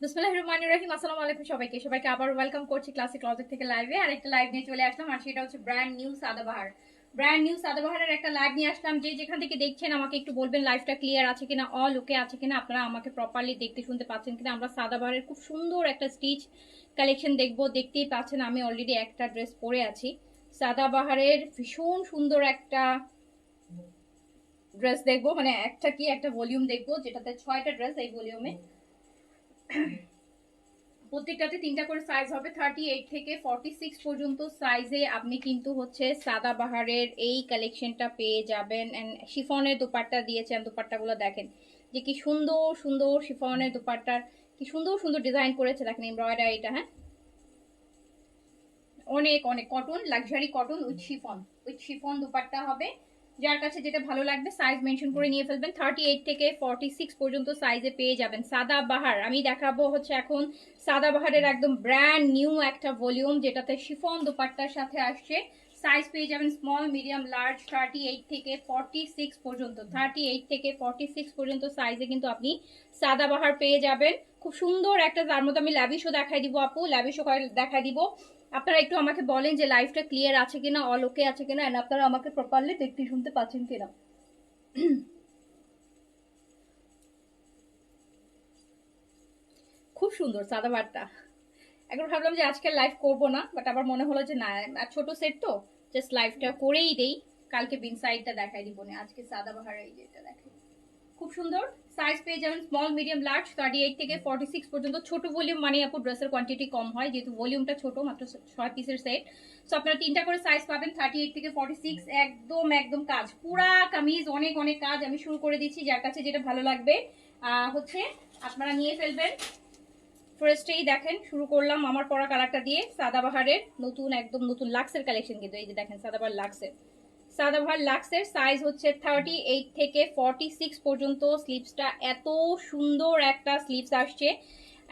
বিসমিল্লাহির রহমানির রহিম। আসসালামু আলাইকুম সবাইকে আবার ওয়েলকাম করছি ক্লাসিক ক্লজেট থেকে লাইভে। আর একটা লাইভ নিয়ে চলে আসলাম, আর সেটা হচ্ছে ব্র্যান্ড নিউ সাদাবাহারের একটা লাইভ নিয়ে আসলাম। যে যেখান থেকে দেখছেন আমাকে একটু বলবেন লাইভটা ক্লিয়ার আছে কিনা, অল ওকে আছে কিনা, আপনারা আমাকে প্রপারলি দেখতে শুনতে পাচ্ছেন কিনা। আমরা সাদাবাহারের খুব সুন্দর একটা স্টিচ কালেকশন দেখবো। দেখতেই পাচ্ছেন আমি অলরেডি একটা ড্রেস পরে আছি। সাদাবাহারের ভীষণ সুন্দর একটা ড্রেস দেখবো, মানে একটা ভলিউম দেখবো, যেটাতে 6টা ড্রেস এই ভলিউমে। প্রত্যেকটাতে 3টা করে সাইজ হবে। 38 থেকে 46 পর্যন্ত সাইজে আপনি কিন্তু হচ্ছে সাদাবাহারের এই কালেকশনটা পেয়ে যাবেন। এন্ড শিফনের দুপাট্টা দিয়েছেন, দুপাট্টাগুলো দেখেন যে কি সুন্দর সুন্দর শিফনের দুপাট্টার কি সুন্দর সুন্দর ডিজাইন করেছে। দেখেন এমব্রয়ডারিটা, হ্যাঁ অনেক অনেক cotton, luxury cotton with chiffon dupatta হবে। যার কাছে যেটা ভালো লাগবে সাইজ মেনশন করে নিয়ে ফেলবেন। 38 থেকে 46 পর্যন্ত সাইজে পেয়ে যাবেন সাদাবাহার। আমি দেখাবো হচ্ছে এখন সাদাবাহারের একদম ব্র্যান্ড নিউ একটা ভলিউম, যেটাতে শিফন দুপাট্টার সাথে আসছে। সাইজ পেয়ে যাবেন স্মল, মিডিয়াম, লার্জ। 38 থেকে 46 পর্যন্ত, 38 থেকে 46 পর্যন্ত সাইজে কিন্তু আপনি সাদাবাহার পেয়ে যাবেন। খুব সুন্দর একটা, তার মধ্যে আমি ল্যাভিশও দেখাই দিব আপু, ল্যাভিশও দেখাই দিব। আপনারা একটু আমাকে বলেন যে লাইভটা ক্লিয়ার আছে কিনা, অল ওকে আছে কিনা, এন্ড আপনারা আমাকে প্রপারলি দেখতে শুনতে পাচ্ছেন কিনা। খুব সুন্দর সাদাবাহারটা। এখন ভাবলাম যে আজকে লাইভ করব না, বাট আবার মনে হলো যে না, ছোট সেট তো জাস্ট লাইভটা করেই দেই, কালকে বিন সাইডটা দেখাই দিব না, আজকে সাদাবাহার এই যেটা দেখাই। খুব সুন্দর সাইজ পেয়ে যাবেন স্মল, মিডিয়াম, লার্জ। 38 থেকে 46 পর্যন্ত। ছোট ভলিউম মানে আপু ড্রেসের কোয়ান্টিটি কম হয়, যেহেতু ভলিউমটা ছোট, মাত্র 6 পিসের সেট। সো আপনারা 3টা করে সাইজ পাবেন। 38 থেকে 46 একদম একদম কাজ, পুরা কামিজ, অনেক অনেক কাজ। আমি শুরু করে দিচ্ছি, যার কাছে যেটা ভালো লাগবে হচ্ছে আপনারা নিয়ে ফেলবেন। ফার্স্টেই দেখেন শুরু করলাম আমার পরা কালারটা দিয়ে, সাদাবাহারের নতুন একদম নতুন লাক্সের কালেকশন। কিন্তু এই যে দেখেন সাদাবাহার লাক্সের সাইজ হচ্ছে 38 থেকে 46 পর্যন্ত। স্লিভসটা এত সুন্দর একটা স্লিভস আসছে।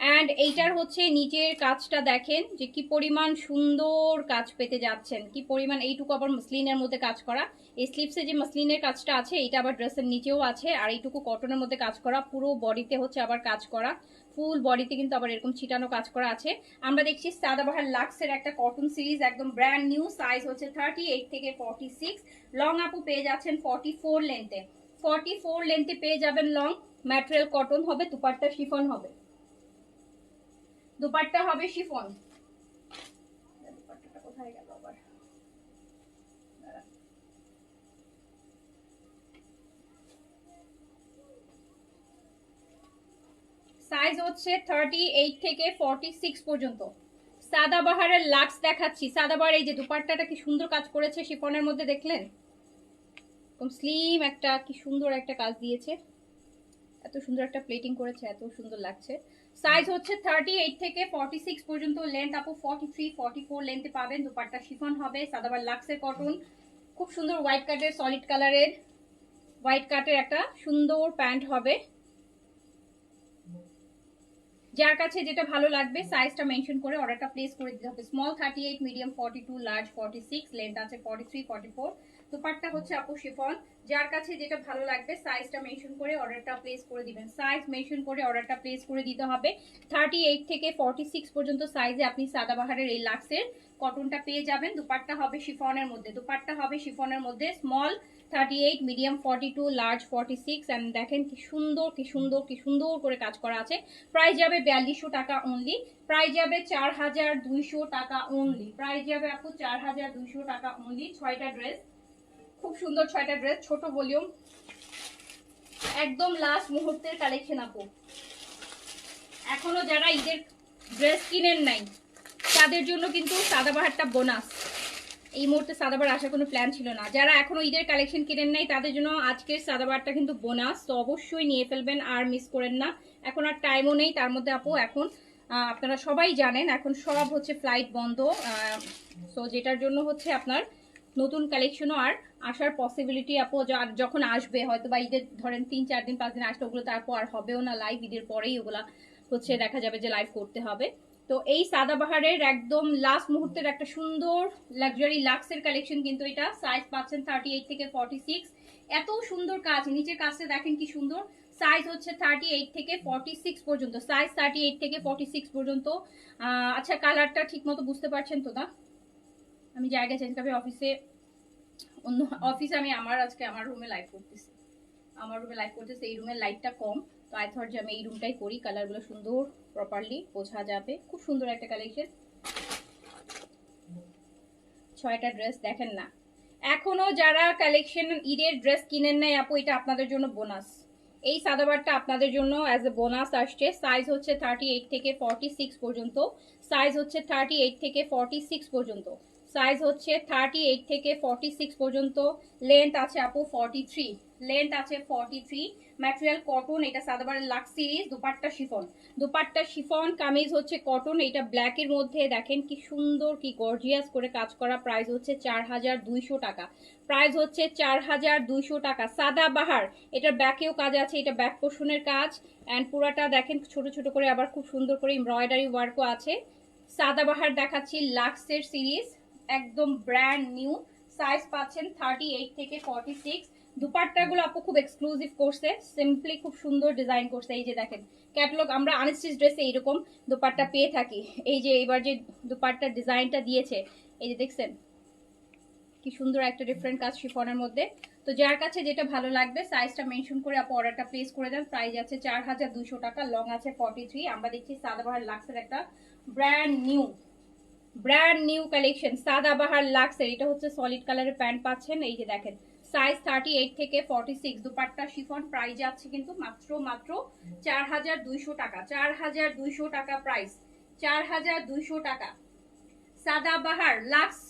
অ্যান্ড এইটার হচ্ছে নিচের কাজটা দেখেন যে কি পরিমাণ সুন্দর কাজ পেতে যাচ্ছেন, কি পরিমাণ। এইটুকু আবার মসলিনের মধ্যে কাজ করা, এই স্লিভসে যে মসলিনের কাজটা আছে এটা আবার ড্রেসের নিচেও আছে। আর এইটুকু কটনের মধ্যে কাজ করা, পুরো বডিতে হচ্ছে আবার কাজ করা, ফুল বডিতে কিন্তু আবার এরকম ছিটানো কাজ করা আছে। আমরা দেখছি সাদাবাহার লাক্সের একটা কটন সিরিজ, একদম ব্র্যান্ড নিউ। সাইজ হচ্ছে 38 থেকে 46। লং আপু পেয়ে যাচ্ছেন 44 লেন্থে, 44 লেন্থে পেয়ে যাবেন লং। ম্যাটেরিয়াল কটন হবে, দুপাট্টা শিফন হবে, দুপাট্টা হবে শিফন। দুপাট্টাটা কোথায় গেল আবার? সাইজ হচ্ছে 38 থেকে 46 পর্যন্ত। সাদাবাহারের লাক্স দেখাচ্ছি। সাদাবাহার এই যে দুপাট্টাটা কি সুন্দর কাজ করেছে শিফনের মধ্যে, দেখলেন এরকম স্লিম একটা কি সুন্দর একটা কাজ দিয়েছে, এত সুন্দর একটা প্লেটিং করেছে, এত সুন্দর লাগছে। সাইজ হচ্ছে 38 থেকে 46 পর্যন্ত। লেন্থ আপু 43 44 লেন্থে পাবেন। দুপাট্টা শিফন হবে, সাদাবাহার লাক্সের কটন। খুব সুন্দর হোয়াইট কাটের, সলিড কালারের হোয়াইট কাটের একটা সুন্দর প্যান্ট হবে। যার কাছে যেটা ভালো লাগবে সাইজটা মেনশন করে অর্ডারটা প্লেস করে দিতে হবে। স্মল 38, মিডিয়াম 42, লার্জ 46, লেন্থ আছে 43 44। দুপাট্টা হচ্ছে আপু শিফন। যার কাছে যেটা ভালো লাগবে সাইজটা মেনশন করে অর্ডারটা প্লেস করে দিবেন। সাইজ মেনশন করে অর্ডারটা প্লেস করে দিতে হবে। 38 থেকে 46 পর্যন্ত সাইজে আপনি সাদাবাহারের এই লাক্সের কটনটা পেয়ে যাবেন। দুপাট্টা হবে শিফনের মধ্যে, স্মল 38, মিডিয়াম 42, লার্জ 46। এন্ড দেখেন কি সুন্দর করে কাজ করা আছে। প্রাইস যাবে 4200 টাকা অনলি, প্রাইস যাবে 4200 টাকা অনলি, প্রাইস যাবে আপু 4200 টাকা অনলি। 6টা ড্রেস, খুব সুন্দর 6টা ড্রেস, ছোট ভলিউম, একদম লাস্ট মুহূর্তের কালেকশন আপু। এখনো যারা ঈদের ড্রেস কিনেন নাই তাদের জন্য কিন্তু সাদাবাহারটা বোনাস। এই মুহূর্তে সাদাবার আসার কোনো প্ল্যান ছিল না। যারা এখনো ঈদের কালেকশন কিনেন নাই তাদের জন্য আজকের সাদাবারটা কিন্তু বোনাস, তো অবশ্যই নিয়ে ফেলবেন, আর মিস করেন না। এখন আর টাইমও নেই। তার মধ্যে আপু এখন আপনারা সবাই জানেন এখন সব হচ্ছে ফ্লাইট বন্ধ, সো যেটার জন্য হচ্ছে আপনার নতুন কালেকশনও আর আসার পসিবিলিটি আপু যখন আসবে, হয়তো বা ঈদের ধরেন 3 4 দিন 5 দিন আসলে ওগুলো তারপর আর হবেও না লাইভ। ঈদের পরেই ওগুলা হচ্ছে দেখা যাবে যে লাইভ করতে হবে। তো এই সাদাবাহারের একদম লাস্ট মুহূর্তের একটা সুন্দর লাক্সারি লাক্সের কালেকশন, কিন্তু এটা সাইজ পাচ্ছেন 38 থেকে 46। এত সুন্দর কাজ, নিচের কাজটা দেখেন কি সুন্দর। সাইজ হচ্ছে 38 থেকে 46 পর্যন্ত, সাইজ 38 থেকে 46 পর্যন্ত। আচ্ছা, কালারটা ঠিক মতো বুঝতে পারছেন তো? না, আমি জায়গা চেঞ্জ করবে অফিসে, অন্য অফিসে আমি আজকে আমার রুমে লাইভ করতেছি, এই রুমের লাইটটা কম, তো আই থট যে আমি এই রুমটাই করি। কালারগুলো সুন্দর প্রপারলি বোঝা যাবে, খুব সুন্দর একটা কালেকশন। 6টা ড্রেস দেখেন না, এখনো যারা কালেকশন ঈদের ড্রেস কিনেন নাই আপু, এটা আপনাদের জন্য বোনাস। এই সাদাবারটা আপনাদের জন্য অ্যাজ এ বোনাস আসছে। সাইজ হচ্ছে 38 থেকে 46 পর্যন্ত, সাইজ হচ্ছে 38 থেকে 46 পর্যন্ত, সাইজ হচ্ছে 38 থেকে 46 পর্যন্ত। লেন্থ আছে আপু 43, লেন্থ আছে 43। ম্যাটেরিয়াল কটন, এটা সাদাবারের lux series. Dupatta chiffon, kameez হচ্ছে কটন। এটা ব্ল্যাক এর মধ্যে দেখেন কি সুন্দর, কি গর্জিয়াস করে কাজ করা। প্রাইস হচ্ছে 4200 টাকা, প্রাইস হচ্ছে 4200 টাকা। সাদাবাহার, এটার ব্যাকেও কাজ আছে, এটা ব্যাক পোর্শনের কাজ। অ্যান্ড পুরাটা দেখেন ছোট ছোট করে, আবার খুব সুন্দর করে এমব্রয়ডারি ওয়ার্কও আছে। সাদাবাহার দেখাচ্ছি লাক্সের সিরিজ, একদম ব্র্যান্ড নিউ। সাইজ পাচ্ছেন 38 থেকে 46। দুপাট্টাগুলো আপু খুব এক্সক্লুসিভ করছে, সিম্পলি খুব সুন্দর ডিজাইন করছে। এই যে দেখেন ক্যাটালগ, আমরা আনস্টিচ ড্রেসে এইরকম দুপাট্টা পেয়ে থাকি। এই যে এবার যে দুপাট্টার ডিজাইনটা দিয়েছে, এই যে দেখছেন কি সুন্দর একটা ডিফারেন্ট কাজ শিফনের মধ্যে। তো যার কাছে যেটা ভালো লাগবে সাইজটা মেনশন করে আপু অর্ডারটা প্লেস করে দেন। প্রাইস আছে 4200 টাকা, লং আছে 43। আমরা দেখছি সাদাবাহার লাক্সের একটা ব্র্যান্ড নিউ কালেকশন, সাদাবাহার লাক্সের। এটা হচ্ছে সলিড কালারের প্যান্ট পাচ্ছেন। এই যে দেখেন সাইজ 38 থেকে 46, দুপাট্টা শিফন। প্রাইস আছে কিন্তু মাত্র 4200 টাকা, 4200 টাকা প্রাইস, 4200 টাকা। সাদাবাহার লাক্স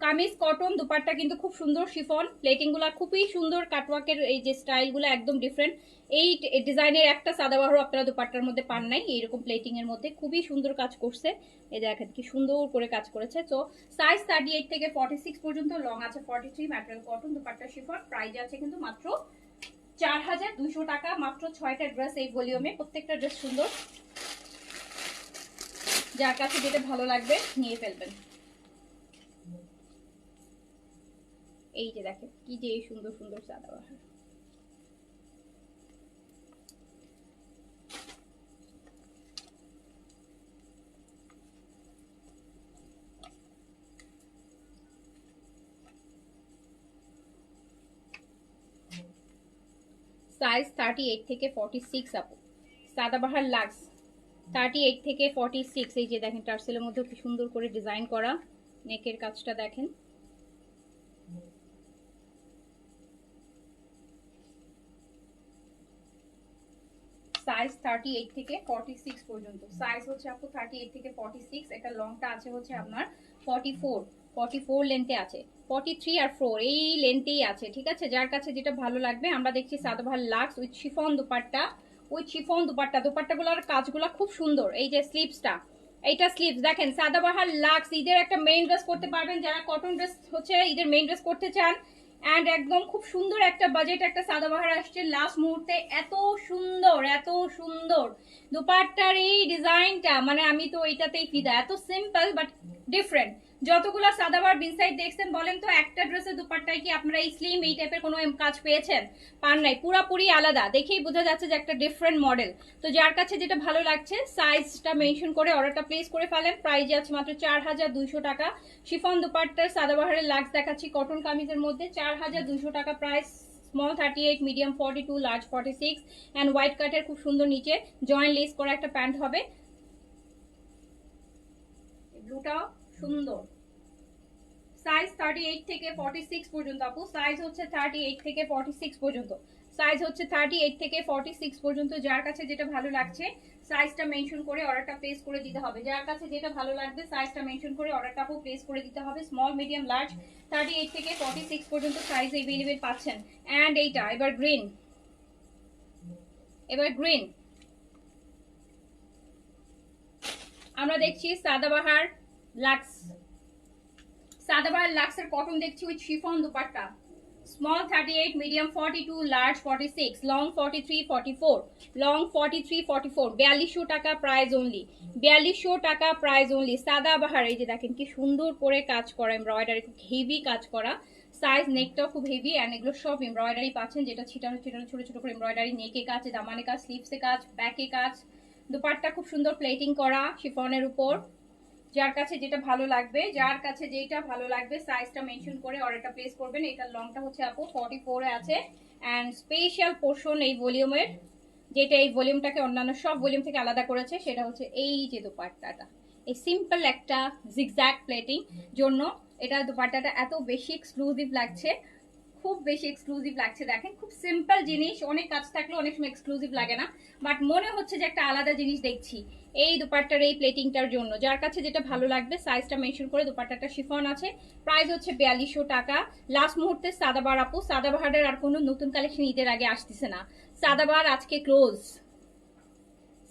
কামিজ কটন, দুপাট্টা কিন্তু খুব সুন্দর শিফন। প্লেটিং গুলা খুবই সুন্দর, কাটওয়ার্কের এই যে স্টাইল গুলো একদম ডিফারেন্ট। এই ডিজাইনের একটা সাদাবাহার আপনারা দুপাট্টার মধ্যে পান নাই, এইরকম প্লেটিং এর মধ্যে খুবই সুন্দর কাজ করছে। এই দেখেন কি সুন্দর করে কাজ করেছে। তো সাইজ 38 থেকে 46 পর্যন্ত, লং আছে 43। Material cotton, dupatta chiffon. Price আছে কিন্তু মাত্র 4200 টাকা। মাত্র 6টা ড্রেস এই ভলিউমে, প্রত্যেকটা ড্রেস সুন্দর। যার কাছে যেটা ভালো লাগবে নিয়ে ফেলবেন। এই যে দেখেন কি যে সুন্দর সুন্দর সাদাবাহার। সাইজ 38 থেকে 46 আপু, সাদাবাহার লাক্স 38 থেকে 46। এই যে দেখেন টার্সেলের মধ্যে কি সুন্দর করে ডিজাইন করা, নেকের কাজটা দেখেন। সাইজ 38 থেকে 46 পর্যন্ত, সাইজ হচ্ছে আপু 38 থেকে 46। এটা লংটা আছে হচ্ছে আপনার 44 লেন্থে আছে, 43 আর 4 এই লেন্থেই আছে, ঠিক আছে। যার কাছে যেটা ভালো লাগবে। আমরা দেখছি Sadabahar lux with chiffon dupatta, দুপাট্টাগুলোর কাজগুলো খুব সুন্দর। এই যে স্লিভসটা, এইটা স্লিভস দেখেন সাদাবাহার লাক্স। ঈদের একটা মেইন ড্রেস করতে পারবেন, যারা কটন ড্রেস হচ্ছে ঈদের মেইন ড্রেস করতে চান। অ্যান্ড একদম খুব সুন্দর একটা বাজেট একটা সাদাবাহার আসছে লাস্ট মুহূর্তে। এত সুন্দর দুপাট্টার এই ডিজাইনটা, মানে আমি তো এটাতেই ফিদা। এত সিম্পল বাট ডিফারেন্ট। যতগুলো সাদাবাহার বিনসাইড দেখছেন বলেন তো, একটা ড্রেসের দুপাট্টায় কি আপনারা এই স্লিম এই টাইপের কোনো কাজ পেয়েছেন? পান নাই, পুরাপুরি আলাদা। দেখেই বোঝা যাচ্ছে যে একটা ডিফারেন্ট মডেল। তো যার কাছে যেটা ভালো লাগছে সাইজটা মেনশন করে অর্ডারটা প্লেস করে ফেলেন। প্রাইস আছে মাত্র 4200 টাকা। শিফন দুপাট্টার সাদাবাহারের লাক্স দেখাচ্ছি কটন কামিজের মধ্যে, 4200 টাকা price. Small 38, medium 42, large 46 and white কাটের খুব সুন্দর নিচে জয়েন্ট লেস করা একটা প্যান্ট হবে। ব্লুটা সুন্দর। সাইজ 38 থেকে 46 পর্যন্ত আপু, সাইজ হচ্ছে 38 থেকে 46 পর্যন্ত, সাইজ হচ্ছে 38 থেকে 46 পর্যন্ত। যার কাছে যেটা ভালো লাগছে সাইজটা মেনশন করে অর্ডারটা প্লেস করে দিতে হবে। যার কাছে যেটা ভালো লাগবে সাইজটা মেনশন করে অর্ডারটা আপু প্লেস করে দিতে হবে। স্মল, মিডিয়াম, লার্জ 38 থেকে 46 পর্যন্ত সাইজ अवेलेबल পাচ্ছেন। এন্ড এইটা এবার গ্রিন, আমরা দেখছি সাদাবাহার লাক্স, সাদাবাহার লাক্সের কটন দেখছি with chiffon dupatta. Small 38, medium 42, large 46, long 43, 44, long 43, 44, 4200 টাকা প্রাইস অনলি, 4200 টাকা প্রাইস অনলি। সাদাবাহার এই যে দেখেন কি সুন্দর করে কাজ করা, এমব্রয়ডারি খুব হেভি কাজ করা, সাইজ নেকটাও খুব হেভি, অ্যান্ড এগুলো সব এমব্রয়ডারি পাচ্ছেন, যেটা ছিটানো ছিটানো ছোট ছোট করে এমব্রয়ডারি, নেকে কাজ, দামানে কাজ, স্লিভসে কাজ, ব্যাকে কাজ, দুপাট্টা খুব সুন্দর প্লেটিং করা শিফনের উপর। যার কাছে যেটা ভালো লাগবে, যার কাছে যেটা ভালো লাগবে সাইজটা মেনশন করে অর্ডারটা প্লেস করবেন। এটার লংটা হচ্ছে আপু 44 এ আছে, অ্যান্ড স্পেশাল পোর্শন এই ভলিউমের, যেটা এই ভলিউমটাকে অন্যান্য সব ভলিউম থেকে আলাদা করেছে, সেটা হচ্ছে এই যে দুপাট্টাটা, এই সিম্পল একটা জিগজ্যাগ প্লেটিং জন্য এটা দুপাট্টাটা এত বেশি এক্সক্লুসিভ লাগছে, খুব বেশি এক্সক্লুসিভ লাগছে। দেখেন খুব সিম্পল জিনিস, অনেক কাজ থাকলে অনেক সময় এক্সক্লুসিভ লাগে না, বাট মনে হচ্ছে যে একটা আলাদা জিনিস দেখছি এই দুপাট্টার এই প্লেটিংটার জন্য। যার কাছে যেটা ভালো লাগবে সাইজটা মেনশন করে, দুপাট্টাটা শিফন আছে, প্রাইস হচ্ছে 4200 টাকা। লাস্ট মুহূর্তে সাদাবাহার আপু, সাদাবাহারের আর কোনো নতুন কালেকশন ঈদের আগে আসতেছে না, সাদাবাহার আজকে ক্লোজ।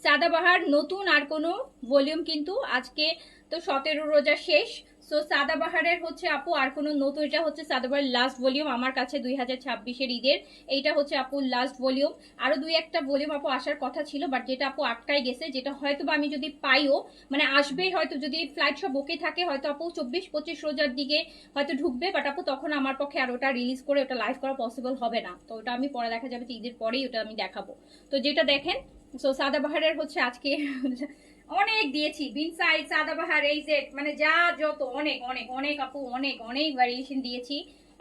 সাদাবাহার নতুন আর কোনো ভলিউম কিন্তু আজকে তো 17 রোজা শেষ, সো সাদাবাহারের হচ্ছে আপু আর কোনো নতুন, এটা হচ্ছে সাদাবাহারের লাস্ট ভলিউম আমার কাছে 2026-এর ঈদের, এইটা হচ্ছে আপু লাস্ট ভলিউম। আরো দুই একটা ভলিউম আপু আসার কথা ছিল, বাট যেটা আপু আটকায় গেছে, যেটা হয়তো বা আমি যদি পাইও, মানে আসবেই হয়তো, যদি ফ্লাইট সব ওকে থাকে হয়তো আপু 24-25 রোজার দিকে হয়তো ঢুকবে, বাট আপু তখন আমার পক্ষে আর ওটা রিলিজ করে ওটা লাইভ করা পসিবল হবে না, তো ওটা আমি পরে দেখা যাবে যে ঈদের পরেই ওটা আমি দেখাবো। তো যেটা দেখেন, সো সাদাবাহারের হচ্ছে আজকে অনেক দিয়েছি, বিন সাইড, সাদাবাহার, এই যে মানে যা যত অনেক অনেক অনেক আপু অনেক অনেক ভ্যারিয়েশন দিয়েছি।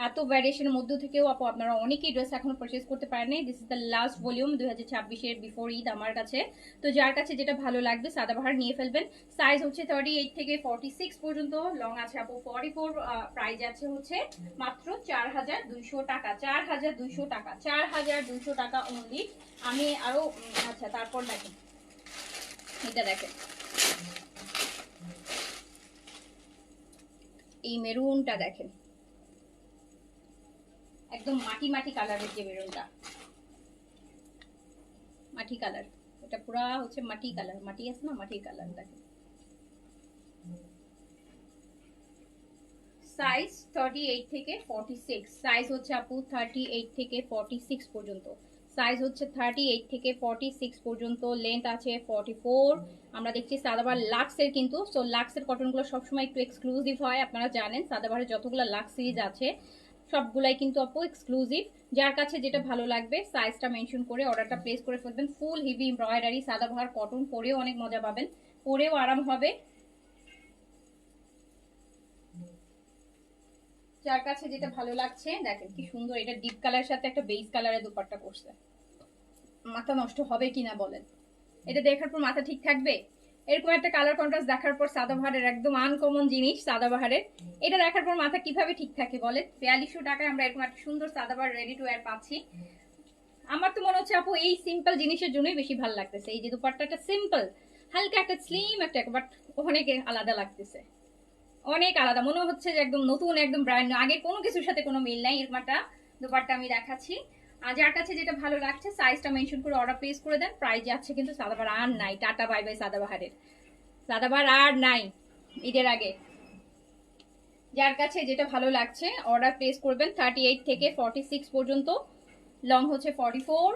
এত ভ্যারিয়েশনের মধ্যে থেকেও আপু আপনারা অনেকেই ড্রেস এখনো পারচেজ করতে পারেন। This is the last volume 2026-এর বিফোর ঈদ আমার কাছে। তো যার কাছে যেটা ভালো লাগবে সাদাবাহার নিয়ে ফেলবেন। সাইজ হচ্ছে 38 থেকে 46 পর্যন্ত, লং আছে আপু 44, প্রাইস আছে হচ্ছে মাত্র 4200 টাকা, 4200 টাকা, 4200 টাকা অনলি। আমি আরো আচ্ছা তারপর দেখেন, এটা দেখেন এই মেরুনটা দেখেন, একদম মাটি মাটি কালারের যে মেরুনটা, মাটি কালার, এটা পুরা হচ্ছে মাটি কালার, মাটি আছে না, মাটির কালার দেখেন। সাইজ 38 থেকে 46, সাইজ হচ্ছে আপু 38 থেকে 46 পর্যন্ত, সাইজ হচ্ছে 38 থেকে 46 পর্যন্ত, লেন্থ আছে 44। আমরা দেখছি সাদাবাহার লাক্সের কিন্তু, সো লাক্সের কটনগুলো সবসময় একটু এক্সক্লুসিভ হয়, আপনারা জানেন সাদাবাহারের যতগুলো লাক্স সিরিজ আছে সবগুলাই কিন্তু আপু এক্সক্লুসিভ। যার কাছে যেটা ভালো লাগবে সাইজটা মেনশন করে অর্ডারটা প্লেস করে ফেলবেন। ফুল হেভি এমব্রয়ডারি, সাদাবাহার কটন, পরেও অনেক মজা পাবেন, পরেও আরাম হবে। যার কাছে যেটা ভালো লাগছে দেখেন কি সুন্দর, এটা ডিপ কালারের সাথে একটা বেজ কালারের দুপাট্টা করছে, মাথা নষ্ট হবে কিনা বলেন? এটা দেখার পর মাথা ঠিক থাকবে? এরকম একটা কালার কন্ট্রাস্ট দেখার পর সাদাবাহারের একদম আনকমন জিনিস সাদাবাহারের, এটা দেখার পর মাথা কিভাবে ঠিক থাকে বলেন? 4200 টাকায় আমরা এরকম একটা সুন্দর সাদাবাহার রেডি টু ওয়্যার পাচ্ছি। আমার তো মনে হচ্ছে আপু এই সিম্পল জিনিসের জন্যই বেশি ভালো লাগতেছে, এই যে দুপাট্টাটা সিম্পল, হালকা একটা স্লিম একটা, বাট অনেক আলাদা লাগতেছে, অনেক আলাদা মনে হচ্ছে যে একদম নতুন, একদম ব্র্যান্ড, আগে কোনো কিছুর সাথে কোনো মিল নাই। এরকম একটা দুপাট্টা আমি দেখাচ্ছি, আর যার কাছে যেটা ভালো লাগছে সাইজটা মেনশন করে অর্ডার প্লেস করে দেন। প্রাইস যাচ্ছে কিন্তু সাদাবাহার আর নাই, টাটা বাই বাই সাদাবাহারের, সাদাবাহার আর নাই ঈদের আগে। যার কাছে যেটা ভালো লাগছে অর্ডার প্লেস করবেন। 38 থেকে 46 পর্যন্ত, লং হচ্ছে 44,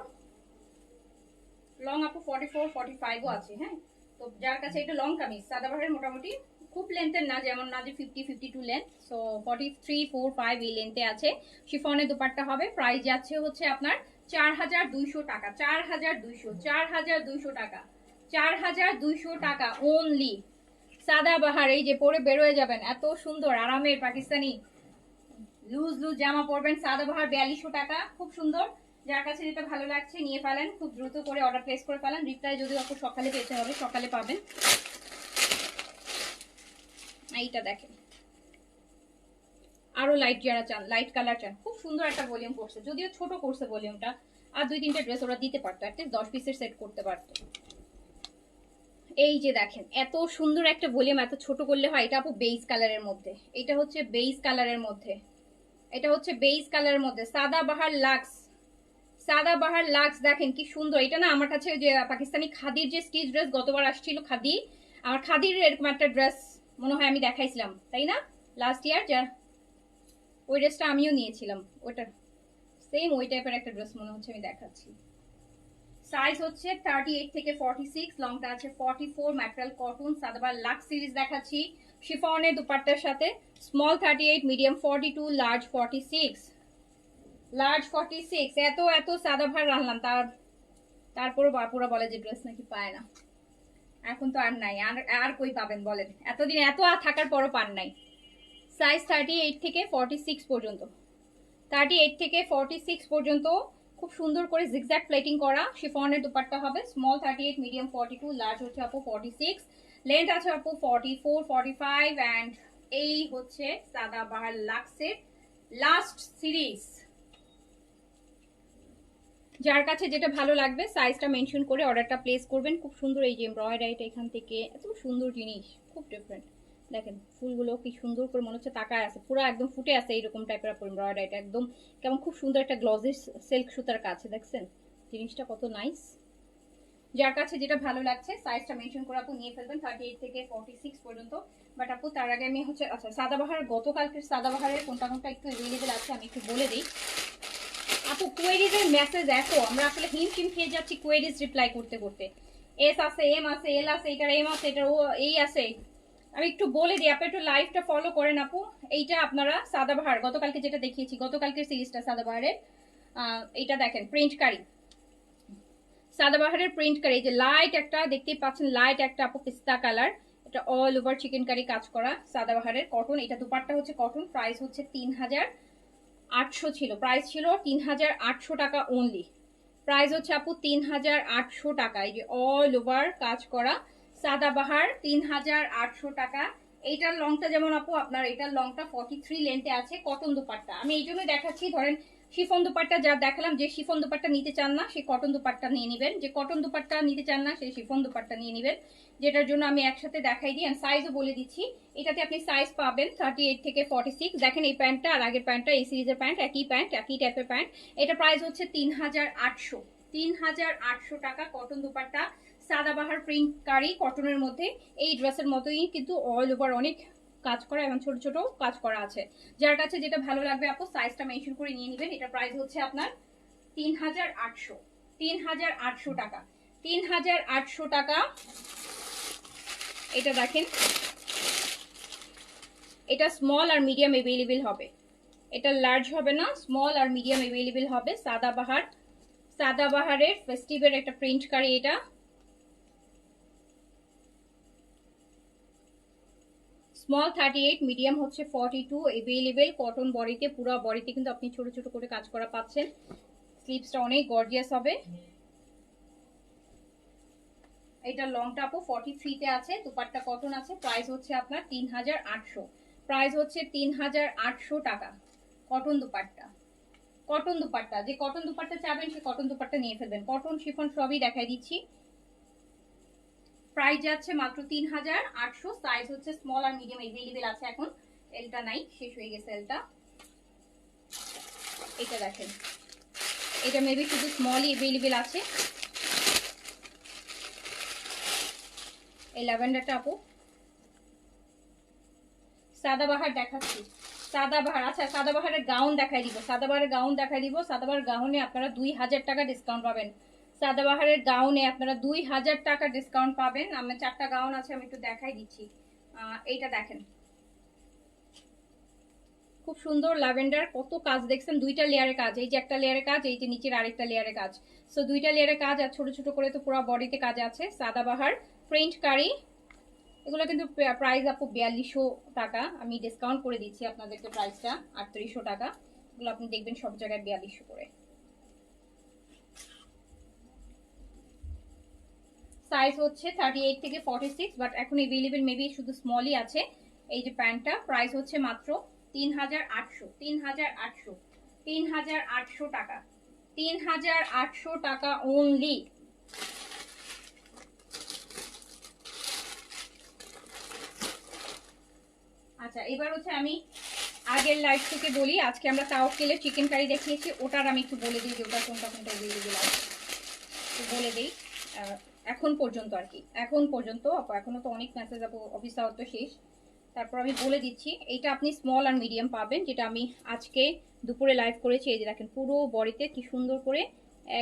লং আপু 44, 45ও আছে। হ্যাঁ, তো যার কাছে এটা লং কামিজ, সাদাবাহারের মোটামুটি খুব লেন্থের না, যেমন না যে 50, 52 লেন্থ, সো 43, 4, 5 এই লেন্থে আছে। শিফনের দুপাট্টা হবে, প্রাইস যাচ্ছে হচ্ছে আপনার 4200 টাকা, 4200, 4200 টাকা, 4200 টাকা অনলি। সাদাবাহার এই যে পরে বের হয়ে যাবেন, এত সুন্দর আরামের পাকিস্তানি লুজ লুজ জামা পরবেন, সাদাবাহার 4200 টাকা, খুব সুন্দর। যার কাছে যেটা ভালো লাগছে নিয়ে ফেলেন, খুব দ্রুত করে অর্ডার প্লেস করে ফেলেন। রিপ্লাই যদি আপু সকালে পেতে হবে, সকালে পাবেন। এইটা দেখেন, আরো লাইট যারা চান, লাইট কালার চান, খুব সুন্দর একটা ভলিউম করছে, যদিও ছোট করছে ভলিউমটা, আর 2-3টা ড্রেস ওরা দিতে পারতো, অ্যাটলিস্ট 10 পিসের সেট করতে পারতো। এই যে দেখেন এত সুন্দর একটা ভলিউম এত ছোট করলে হয়। এটা আপু বেজ কালারের মধ্যে, এটা হচ্ছে বেজ কালারের মধ্যে, এটা হচ্ছে বেজ কালারের মধ্যে সাদাবাহার লাক্স, সাদাবাহার লাক্স দেখেন কি সুন্দর। এটা না আমার কাছে যে পাকিস্তানি খাদির যে স্টিচ ড্রেস গতবার আসছিল, খাদি, আমার খাদির এরকম একটা ড্রেস মনে হয় আমি দেখাইছিলাম, তাই না? লাস্ট ইয়ার যা ওই ড্রেসটা আমিও নিয়েছিলাম, ওটা সেম ওই টাইপের একটা ড্রেস মনে হচ্ছে, আমি দেখাচ্ছি। সাইজ হচ্ছে 38 থেকে 46, লংটা আছে 44, ম্যাটেরিয়াল কটন, সাদাবার লাক্স সিরিজ দেখাচ্ছি শিফনের দুপাট্টার সাথে। Small 38, medium 42, large 46, large 46। এত এত সাদাভার রাখলাম, তারপরও বাপুরা বলে যে ড্রেস নাকি পায় না। এখন তো আর নাই, আর কই পাবেন বলেন, এতদিন এত থাকার পরও পান নাই। সাইজ 38 থেকে 46 পর্যন্ত, 38 থেকে 46 পর্যন্ত খুব সুন্দর করে জিগজ্যাগ প্লেটিং করা শিফনের দুপাট্টা হবে। স্মল 38, মিডিয়াম 42, লার্জ হচ্ছে আপু 46, লেন্থ আছে আপু 44, 45 এন্ড এই হচ্ছে সাদাবাহার লাক্সের লাস্ট সিরিজ। যার কাছে যেটা ভালো লাগবে সাইজটা মেনশন করে অর্ডারটা প্লেস করবেন। খুব সুন্দর এই যে এমব্রয়ডারিটা এখান থেকে, এত সুন্দর জিনিস, খুব ডিফারেন্ট। দেখেন ফুলগুলো কি সুন্দর করে মনে হচ্ছে তাকায় আছে, পুরো একদম ফুটে আছে এইরকম টাইপের এমব্রয়ডারিটা, একদম কেমন খুব সুন্দর একটা গ্লজি সিল্ক সুতার কাছে, দেখছেন জিনিসটা কত নাইস। যার কাছে যেটা ভালো লাগছে সাইজটা মেনশন করে আপু নিয়ে ফেলবেন 38 থেকে 46 পর্যন্ত। বাট আপু তার আগে আমি হচ্ছে আচ্ছা সাদাবাহার গতকালকের সাদাবাহারের কোনটা কোনটা একটু অ্যাভেলেবেল আছে আমি একটু বলে দিই। আপু কোয়েরিজের মেসেজ দেখো, আমরা আসলে হিমশিম খেয়ে যাচ্ছি কোয়েরিজ রিপ্লাই করতে করতে। এস আছে, এম আছে, এল আছে, এটার এম আছে, এটার ও এই আছে। আমি একটু বলে দিই, আপনি একটু লাইভটা ফলো করেন আপু। এইটা আপনারা সাদাবাহার গতকালকে যেটা দেখিয়েছি, গতকালকের সিরিজটা সাদাবাহারের, এইটা দেখেন প্রিন্ট কারি, সাদাবাহারের প্রিন্ট কারি, এই যে লাইট একটা দেখতেই পাচ্ছেন, লাইট একটা আপু পিস্তা কালার, এটা অল ওভার চিকেন কারি কাজ করা সাদাবাহারের কটন। এটা দুপাট্টা হচ্ছে কটন, প্রাইস হচ্ছে 3800 ছিল, প্রাইস ছিল 3800 টাকা অনলি, প্রাইস হচ্ছে আপু 3800 টাকা। এই যে অল ওভার কাজ করা সাদাবাহার 3800 টাকা। এইটার লংটা যেমন আপু আপনার এটার লংটা 43 লেন্থে আছে, কটন দুপাট্টা। আমি এই জন্যই দেখাচ্ছি, ধরেন শিফন দুপাট্টা যা দেখালাম, যে শিফন দুপাট্টা নিতে চান না সে কটন দুপাট্টা নিয়ে নেবেন, যে কটন দুপাট্টা নিতে চান না সে শিফন দুপাট্টা নিয়ে নেবেন, যেটার জন্য আমি একসাথে দেখাই দিই। সাইজও বলে দিচ্ছি, এটাতে আপনি সাইজ পাবেন 38 থেকে 46। দেখেন এই প্যান্টটা আর আগের প্যান্টটা এই সিরিজের প্যান্ট, একই প্যান্ট, একই টাইপের প্যান্ট। এটা প্রাইস হচ্ছে 3800, 3800 টাকা। কটন দুপাট্টা, সাদাবাহার প্রিন্ট কারি কটনের মধ্যে, এই ড্রেসের মতোই কিন্তু অল ওভার অনেক কাজ করা এবং ছোট ছোট কাজ করা আছে। যার কাছে যেটা ভালো লাগবে আপু সাইজটা মেনশন করে নিয়ে নেবেন। এটা প্রাইস হচ্ছে আপনার 3800, 3800 টাকা, 3800 টাকা। এটা দেখেন, এটা স্মল আর মিডিয়াম অ্যাভেলেবেল হবে, এটা লার্জ হবে না, স্মল আর মিডিয়াম অ্যাভেলেবেল হবে। সাদাবাহার, সাদাবাহারের ফেস্টিভের একটা প্রিন্ট কারি, এটা স্মল 38, মিডিয়াম হচ্ছে 42 অ্যাভেলেবেল। কটন বডিতে, পুরো বডিতে কিন্তু আপনি ছোট ছোট করে কাজ করা পাচ্ছেন। স্লিভসটা অনেক গর্জিয়াস হবে। এটা লংটা আপু 43 তে আছে, দুপাট্টা কটন আছে, প্রাইস হচ্ছে আপনার 3800, প্রাইস হচ্ছে 3800 টাকা। কটন দুপাট্টা, কটন দুপাট্টা, যে কটন দুপাট্টা চাবেন সে কটন দুপাট্টা নিয়ে ফেলবেন। কটন শিফন সবই দেখাই দিচ্ছি। প্রাইস যাচ্ছে মাত্র 3800, সাইজ হচ্ছে স্মল আর মিডিয়াম अवेलेबल আছে। এখন এলটা নাই, শেষ হয়ে গেছে এলটা। এটা দেখেন, এটা মেবি শুধু স্মলই अवेलेबल আছে। এই ল্যাভেন্ডারটা আপু সাদাবাহার দেখাচ্ছি, সাদাবাহার। আচ্ছা সাদাবাহারের গাউন দেখাই দিব, সাদাবাহারের গাউন দেখাই দিব। সাদাবাহার গাউনে আপনারা 2000 টাকা ডিসকাউন্ট পাবেন, সাদাবাহারের গাউনে আপনারা 2000 টাকা ডিসকাউন্ট পাবেন। আমার 4টা গাউন আছে, আমি একটু দেখাই দিচ্ছি। এইটা দেখেন, খুব সুন্দর ল্যাভেন্ডার, কত কাজ দেখছেন, দুইটা লেয়ারের কাজ, এই যে একটা লেয়ারের কাজ, এই যে নিচের আরেকটা লেয়ারের কাজ। সো দুইটা লেয়ারের কাজ আর ছোট ছোট করে তো পুরো বডিতে কাজ আছে। সাদাবাহার প্রিন্ট কারি, এগুলো কিন্তু প্রাইস আপু 4200 টাকা, আমি ডিসকাউন্ট করে দিচ্ছি আপনাদেরকে প্রাইসটা 3800 টাকা। এগুলো আপনি দেখবেন সব জায়গায় 4200 করে। সাইজ হচ্ছে 38 থেকে 46, বাট এখন अवेलेबल মেবি শুধু স্মলই আছে। এই যে প্যান্টটা প্রাইস হচ্ছে মাত্র 3800, 3800, 3800 টাকা, 3800 টাকা অনলি। আচ্ছা এবার হচ্ছে আমি আগের লাইভ থেকে বলি, আজকে আমরা তাওয়াক্কেলের চিকেন কারি দেখিয়েছি, ওটার আমি একটু বলে দিই যে ওটা কোনটা কোনটা अवेलेबल আছে, তো বলে দিই। এখন পর্যন্ত আর কি, এখন পর্যন্ত এখনো তো অনেক মেসেজ আপু, অফিস আওয়ার তো শেষ, তারপর আমি বলে দিচ্ছি, এইটা আপনি স্মল আর মিডিয়াম পাবেন, যেটা আমি আজকে দুপুরে লাইভ করেছি। এই যে দেখেন পুরো বডিতে কি সুন্দর করে,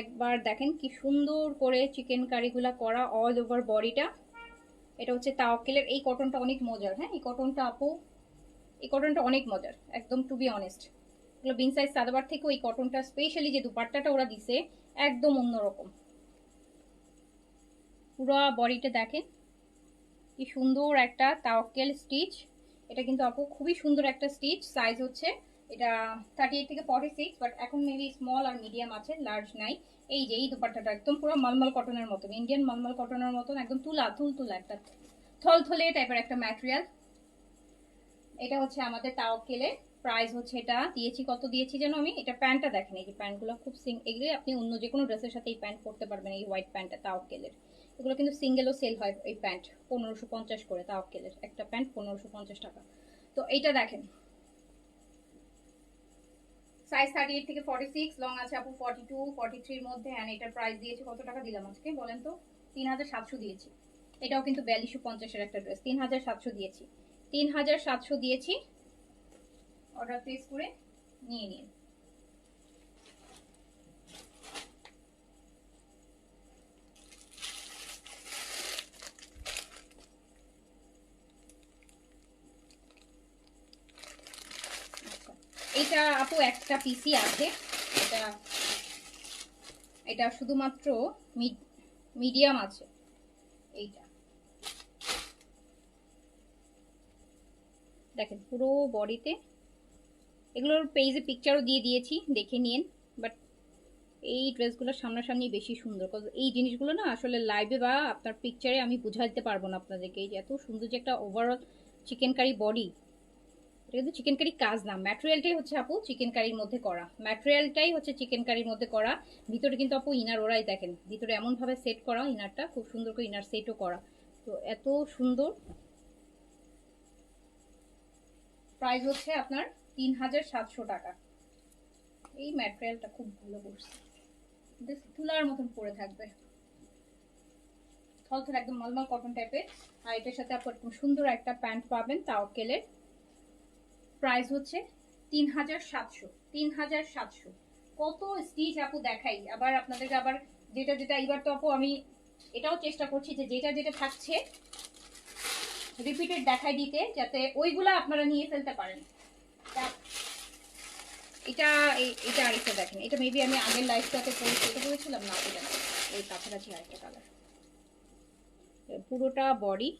একবার দেখেন কি সুন্দর করে চিকেন কারিগুলা করা অল ওভার বডিটা। এটা হচ্ছে তাওয়াক্কেলের। এই কটনটা অনেক মজার, হ্যাঁ এই কটনটা আপু, এই কটনটা অনেক মজার একদম, টু বি অনেস্ট। এগুলো বিন সাইজ সাদাবার থেকে ওই কটনটা, স্পেশালি যে দুপাট্টাটা ওরা দিছে একদম অন্যরকম। পুরো বডিটা দেখেন কি সুন্দর একটা তাওয়াক্কেল স্টিচ। এটা কিন্তু আপু খুবই সুন্দর একটা স্টিচ। সাইজ হচ্ছে এটা 38 থেকে 46, বাট এখন মেবি স্মল আর মিডিয়াম আছে, লার্জ নাই। এই যে এই দুপাট্টাটা একদম পুরো মালমাল কটনের মতন, ইন্ডিয়ান মালমাল কটনের মতন, একদম তুলতুলা একটা থলথলে টাইপের একটা ম্যাটেরিয়াল। এটা হচ্ছে আমাদের তাওয়াক্কেলের। প্রাইস হচ্ছে, এটা দিয়েছি কত দিয়েছি যেন আমি, এটা প্যান্টটা দেখেন, এই যে প্যান্টগুলো খুব এগুলো আপনি অন্য যে কোনো ড্রেসের সাথে এই প্যান্ট পরতে পারবেন। এই হোয়াইট প্যান্টটা তাওয়াক্কেলের, এগুলো কিন্তু সিঙ্গেলও সেল হয়। এই প্যান্ট 1550 করে, তাওয়াক্কেলের একটা প্যান্ট 1550 টাকা। তো এইটা দেখেন সাইজ 38 থেকে 46, লং আছে আপু 42 43 এর মধ্যে। এন্ড এটার প্রাইস দিয়েছি কত টাকা দিলাম আজকে বলেন তো, 3700 দিয়েছি। এটাও কিন্তু 4250 এর একটা ড্রেস, 3700 দিয়েছি, 3700 দিয়েছি। অর্ডার প্লেস করে নিয়ে নিন। এটা আপু একটা পিসি আছে, এটা এটা শুধুমাত্র মিডিয়াম আছে। এইটা দেখেন পুরো বডিতে, এগুলোর পেজে পিকচারও দিয়ে দিয়েছি, দেখে নিন। বাট এই ড্রেসগুলো সামনাসামনি বেশি সুন্দর, এই জিনিসগুলো না আসলে লাইভে বা আপনার পিকচারে আমি বুঝাইতে পারবো না আপনাদেরকে। এই যে এত সুন্দর যে একটা ওভারঅল চিকেন কারি বডি, এটা কিন্তু চিকেন কারি কাজ না, ম্যাটেরিয়ালটাই হচ্ছে আপু চিকেন কারির মধ্যে করা, ম্যাটেরিয়ালটাই হচ্ছে চিকেন কারির মধ্যে করা। ভিতরে কিন্তু আপু ইনার ওরাই দেখেন, ভিতরে এমন ভাবে সেট করা, ইনারটা খুব সুন্দর করে ইনার সেটও করা। তো এত সুন্দর। প্রাইস হচ্ছে আপনার 3700 টাকা। এই ম্যাটেরিয়ালটা খুব ভালো করছে, তুলার মতন পরে থাকবে, থলথল একদম মলমল কটন টাইপের। আর এটার সাথে আপনি খুব সুন্দর একটা প্যান্ট পাবেন তাওয়াক্কেলের। প্রাইস হচ্ছে 3700, 3700। কত স্টিচ আপু দেখাই আবার আপনাদেরকে, আবার যেটা যেটা এবার তো আপু আমি এটাও চেষ্টা করছি যে যেটা যেটা থাকছে রিপিটেড দেখাই দিতে, যাতে ওইগুলা আপনারা নিয়ে ফেলতে পারেন। এটা এটা আরেকটা দেখেন, এটা মেবি আমি আগের লাইফটাতে পড়েছি, এটা পড়েছিলাম না, এটা এই কাছাকাছি আরেকটা কালার। পুরোটা বডি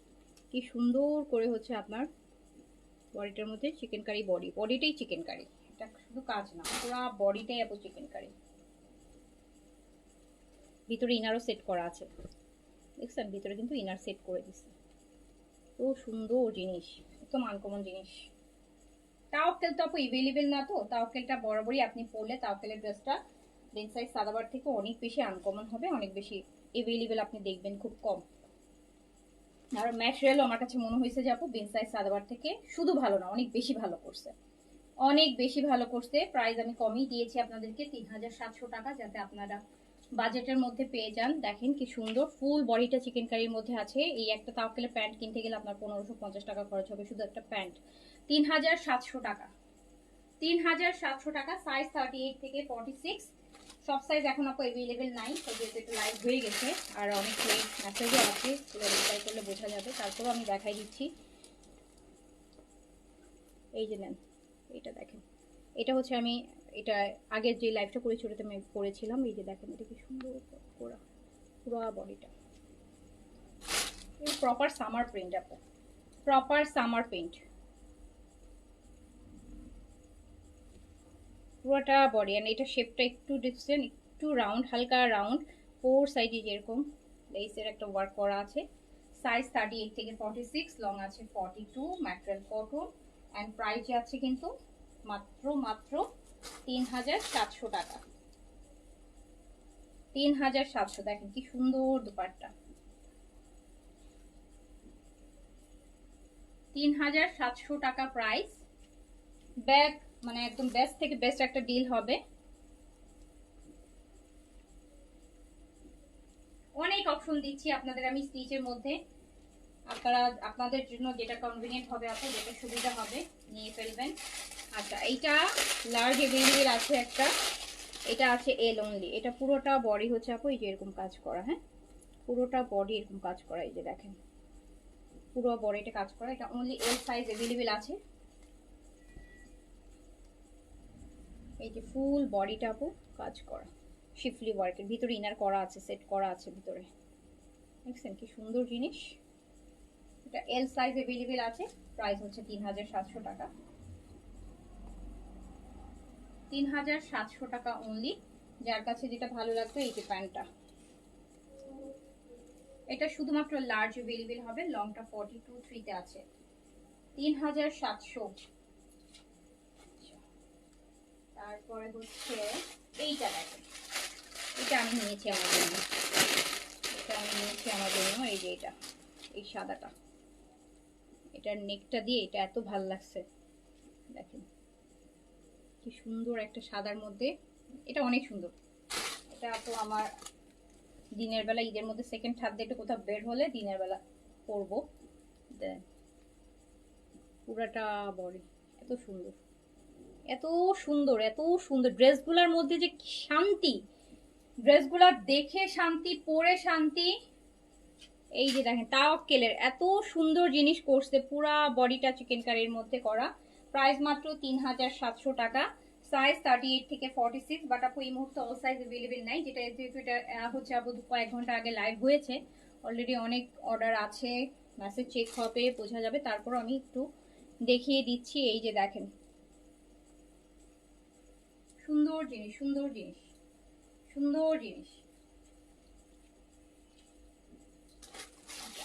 কি সুন্দর করে হচ্ছে আপনার বডিটার মধ্যে চিকেন কারি, বডিটাই চিকেন কারি, এটা শুধু কাজ না, পুরো বডিটাই আপু চিকেন কারি। ভিতরে ইনারও সেট করা আছে, দেখছেন ভিতরে কিন্তু ইনার সেট করে দিচ্ছে। তো সুন্দর জিনিস, একদম আনকমন জিনিস। তাওয়াক্কেল তো আপু এভেলেবেল না, তো তাওয়াক্কেলটা বরাবরই আপনি পরলে তাওয়াক্কেলের ড্রেসটা বেন সাইজ সাদাবার থেকে অনেক বেশি আনকমন হবে, অনেক বেশি এভেলেবেল আপনি দেখবেন খুব কম। আর ম্যাটেরিয়ালও আমার কাছে মনে হয়েছে যে আপু বেন সাইজ সাদাবার থেকে শুধু ভালো না, অনেক বেশি ভালো করছে, অনেক বেশি ভালো করছে। প্রাইস আমি কমই দিয়েছি আপনাদেরকে, 3700 টাকা, যাতে আপনারা বাজেটের মধ্যে পেয়ে যান। দেখেন কি সুন্দর ফুল বডিটা চিকেন কারির মধ্যে আছে। এই একটা তাওয়াক্কেলের প্যান্ট কিনতে গেলে আপনার 1550 টাকা খরচ হবে, শুধু একটা প্যান্ট 3700 টাকা, 3700 টাকা। সাইজ 38 থেকে 46, সব সাইজ এখন আপু অ্যাভেলেবেল নাই, তো যেহেতু একটু লাইভ হয়ে গেছে আর অনেক মেসেজও আছে, রিপ্লাই করলে বোঝা যাবে, তারপরেও আমি দেখাই দিচ্ছি। এই যে নেন, এটা দেখেন, এটা হচ্ছে আমি এটা আগের যে লাইভটা করেছি ওটাতে আমি পরেছিলাম। এই যে দেখেন এটা কি সুন্দর পুরো বডিটা, এই প্রপার সামার প্রিন্ট, আপনার প্রপার সামার প্রিন্ট পুরোটা বডি। আর এটা শেপটা একটু ডিফারেন্ট, একটু রাউন্ড, হালকা রাউন্ড, ফোর সাইডে যেরকম লেসের একটা ওয়ার্ক করা আছে। সাইজ 38 থেকে 46, লং আছে 42, ম্যাটেরিয়াল কটন। অ্যান্ড প্রাইস আছে কিন্তু মাত্র মাত্র 3700 টাকা, 3700। দেখেন কি সুন্দর দুপাট্টা, 3700 টাকা প্রাইস। ব্যাগ মানে একদম বেস্ট থেকে বেস্ট একটা ডিল হবে। অনেক অপশন দিচ্ছি আপনাদের আমি স্টিচের মধ্যে, আপনারা আপনাদের জন্য যেটা কনভিনিয়েন্ট হবে, আপনার যেটা সুবিধা হবে নিয়ে ফেলবেন। আচ্ছা, এইটা লার্জ এভেলেবেল আছে একটা, এটা আছে এল অনলি। এটা পুরোটা বডি হচ্ছে আপু এই যে এরকম কাজ করা, হ্যাঁ পুরোটা বডি এরকম কাজ করা, এই যে দেখেন পুরো বডিটা কাজ করা। এটা অনলি এল সাইজ এভেলেবেল আছে। এই যে ফুল বডিটা আপু কাজ করা শিফলি ওয়ার্কের ভিতরে ইনার করা আছে, সেট করা আছে ভিতরে, দেখছেন কি সুন্দর জিনিস। এটা এল সাইজ এভেলেবেল আছে। প্রাইস হচ্ছে 3700 টাকা, 3700 টাকা অনলি। যার কাছে যেটা ভালো লাগবে এই যে প্যান্টটা, এটা শুধুমাত্র লার্জ এভেলেবেল হবে, লংটা 42-3 তে আছে, 3700। তারপরে হচ্ছে এইটা দেখেন, এটা আমি নিয়েছি আমার জন্য, এটা আমি নিয়েছি আমার জন্য। এই যে এটা এই সাদাটা, এটার নেকটা দিয়ে এটা এত ভাল লাগছে, দেখেন কি সুন্দর একটা সাদার মধ্যে, এটা অনেক সুন্দর। এটা তো আমার দিনের বেলা ঈদের মধ্যে সেকেন্ড হাত দিয়ে একটু কোথাও বের হলে দিনের বেলা পরবো। পুরাটা বডি এত সুন্দর, এত সুন্দর, এত সুন্দর। ড্রেসগুলোর মধ্যে যে শান্তি, ড্রেসগুলো দেখে শান্তি, পরে শান্তি। এই যে দেখেন তাওয়াক্কেলের এত সুন্দর জিনিস করছে, পুরা বডিটা চিকেন কারির মধ্যে করা। প্রাইস মাত্র 3700 টাকা, সাইজ 38 থেকে 46। বাট আপু এই মুহূর্তে অল সাইজ अवेलेबल নাই, যেটা যেহেতু এটা হচ্ছে আপু কয়েক ঘন্টা আগে লাইভ হয়েছে, অলরেডি অনেক অর্ডার আছে, মেসেজ চেক হবে বোঝা যাবে। তারপর আমি একটু দেখিয়ে দিচ্ছি। এই যে দেখেন সুন্দর জিনিস, সুন্দর জিনিস, সুন্দর জিনিস।